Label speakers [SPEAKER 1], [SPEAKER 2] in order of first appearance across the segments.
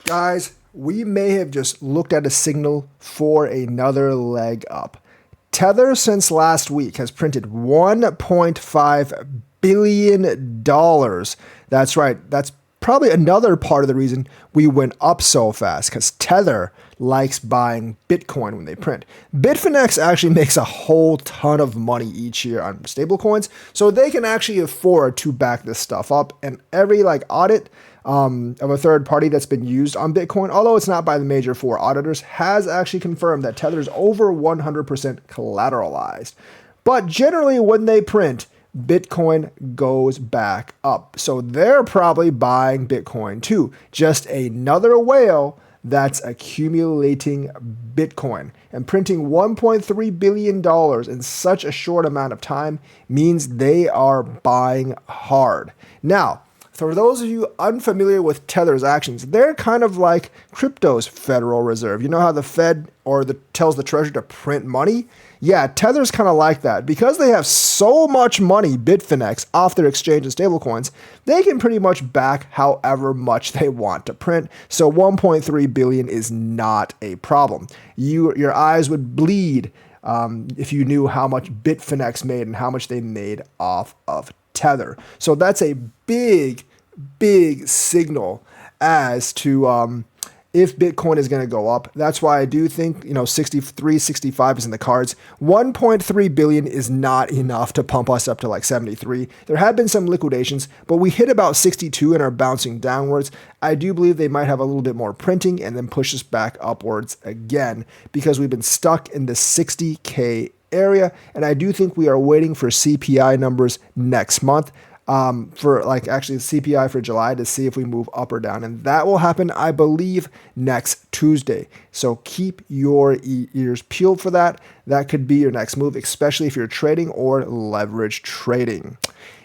[SPEAKER 1] Guys, we may have just looked at a signal for another leg up. Tether, since last week, has printed $1.5 billion. That's right. That's probably another part of the reason we went up so fast, because Tether likes buying Bitcoin when they print. Bitfinex actually makes a whole ton of money each year on stablecoins, so they can actually afford to back this stuff up. And every audit of a third party that's been used on Bitcoin, although it's not by the major four auditors, has actually confirmed that Tether is over 100% collateralized. But generally, when they print, Bitcoin goes back up. So they're probably buying Bitcoin too. Just another whale that's accumulating Bitcoin. And printing $1.3 billion in such a short amount of time means they are buying hard. Now, for those of you unfamiliar with Tether's actions, they're kind of like crypto's Federal Reserve. You know how the Fed tells the Treasury to print money? Yeah, Tether's kind of like that. Because they have so much money, Bitfinex, off their exchange and stablecoins, they can pretty much back however much they want to print. So 1.3 billion is not a problem. Your eyes would bleed if you knew how much Bitfinex made and how much they made off of Tether. So that's a big signal as to if Bitcoin is going to go up. That's why I do think 63, 65 is in the cards. 1.3 billion is not enough to pump us up to like 73. There have been some liquidations, but we hit about 62 and are bouncing downwards. I do believe they might have a little bit more printing and then push us back upwards again, because we've been stuck in the 60K area, and I do think we are waiting for CPI numbers next month, for actually CPI for July, to see if we move up or down, and that will happen, I believe, next Tuesday. So keep your ears peeled for that. That could be your next move, especially if you're trading or leverage trading.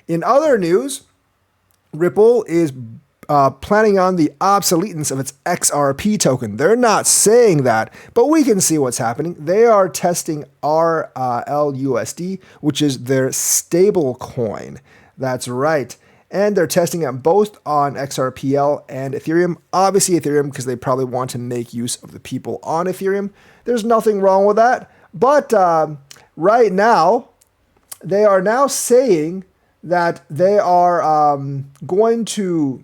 [SPEAKER 1] In other news, Ripple is planning on the obsoleteness of its XRP token. They're not saying that, but we can see what's happening. They are testing RLUSD, which is their stable coin. That's right. And they're testing it both on XRPL and Ethereum. Obviously Ethereum, because they probably want to make use of the people on Ethereum. There's nothing wrong with that. But right now, they are now saying that they are going to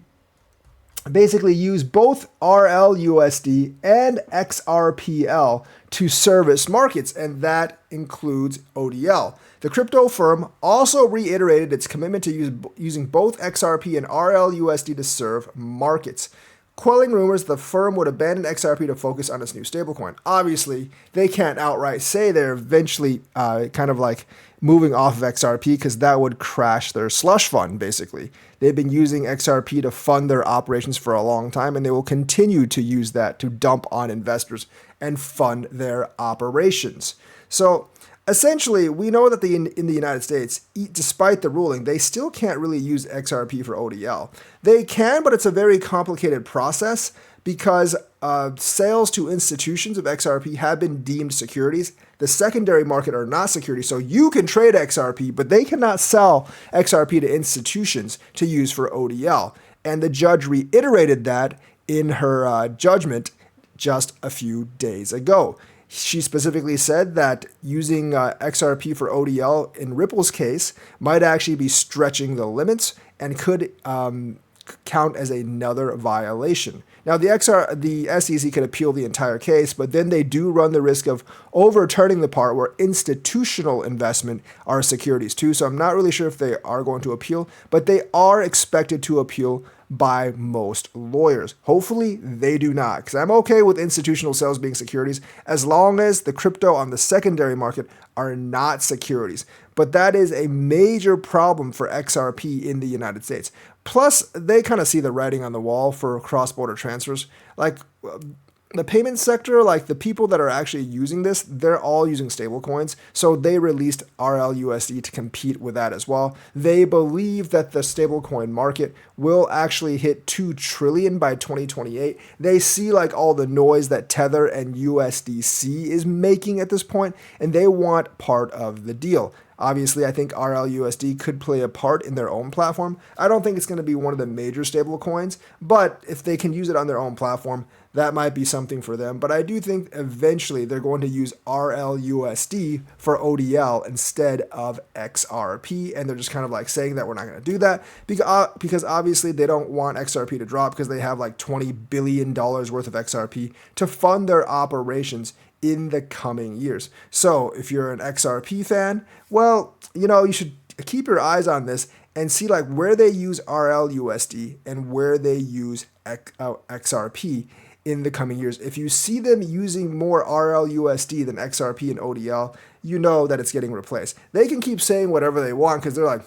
[SPEAKER 1] basically use both RLUSD and XRPL to service markets, and that includes ODL. The crypto firm also reiterated its commitment to using both XRP and RLUSD to serve markets. Quelling rumors the firm would abandon XRP to focus on its new stablecoin. Obviously, they can't outright say they're eventually moving off of XRP, because that would crash their slush fund, basically. They've been using XRP to fund their operations for a long time, and they will continue to use that to dump on investors and fund their operations. So essentially, we know that in the United States, despite the ruling, they still can't really use XRP for ODL. They can, but it's a very complicated process, because sales to institutions of XRP have been deemed securities. The secondary market are not securities, so you can trade XRP, but they cannot sell XRP to institutions to use for ODL. And the judge reiterated that in her judgment just a few days ago. She specifically said that using XRP for ODL in Ripple's case might actually be stretching the limits and could count as another violation. Now, the SEC could appeal the entire case, but then they do run the risk of overturning the part where institutional investment are securities too. So I'm not really sure if they are going to appeal, but they are expected to appeal by most lawyers. Hopefully they do not, because I'm okay with institutional sales being securities as long as the crypto on the secondary market are not securities. But that is a major problem for XRP in the United States. Plus, they kind of see the writing on the wall for cross-border transfers. Like the payment sector, like the people that are actually using this, they're all using stablecoins. So they released RLUSD to compete with that as well. They believe that the stablecoin market will actually hit 2 trillion by 2028. They see all the noise that Tether and USDC is making at this point, and they want part of the deal. Obviously, I think RLUSD could play a part in their own platform. I don't think it's going to be one of the major stable coins, but if they can use it on their own platform, that might be something for them. But I do think eventually they're going to use RLUSD for ODL instead of XRP, and they're just kind of like saying that we're not going to do that because obviously they don't want XRP to drop because they have like $20 billion worth of XRP to fund their operations in the coming years. So if you're an XRP fan, well, you should keep your eyes on this and see like where they use RLUSD and where they use XRP in the coming years. If you see them using more RLUSD than XRP and ODL, you know that it's getting replaced. They can keep saying whatever they want because they're like,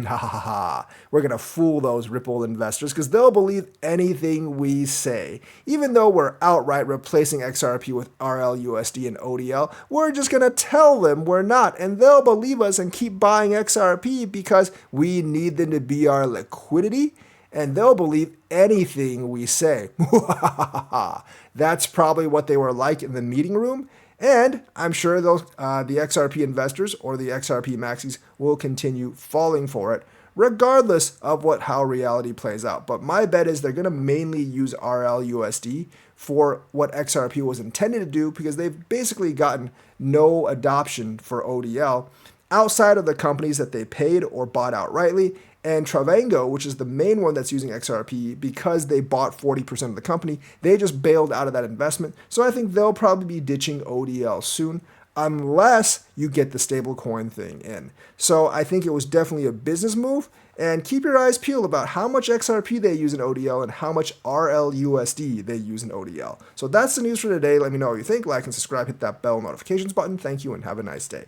[SPEAKER 1] ha ha ha, we're going to fool those Ripple investors because they'll believe anything we say. Even though we're outright replacing XRP with RLUSD and ODL, we're just going to tell them we're not, and they'll believe us and keep buying XRP because we need them to be our liquidity, and they'll believe anything we say. That's probably what they were like in the meeting room. And I'm sure those the XRP investors or the XRP maxis will continue falling for it, regardless of how reality plays out. But my bet is they're going to mainly use RLUSD for what XRP was intended to do because they've basically gotten no adoption for ODL outside of the companies that they paid or bought outrightly. And Travango, which is the main one that's using XRP, because they bought 40% of the company, they just bailed out of that investment. So I think they'll probably be ditching ODL soon, unless you get the stablecoin thing in. So I think it was definitely a business move. And keep your eyes peeled about how much XRP they use in ODL and how much RLUSD they use in ODL. So that's the news for today. Let me know what you think. Like and subscribe. Hit that bell notifications button. Thank you and have a nice day.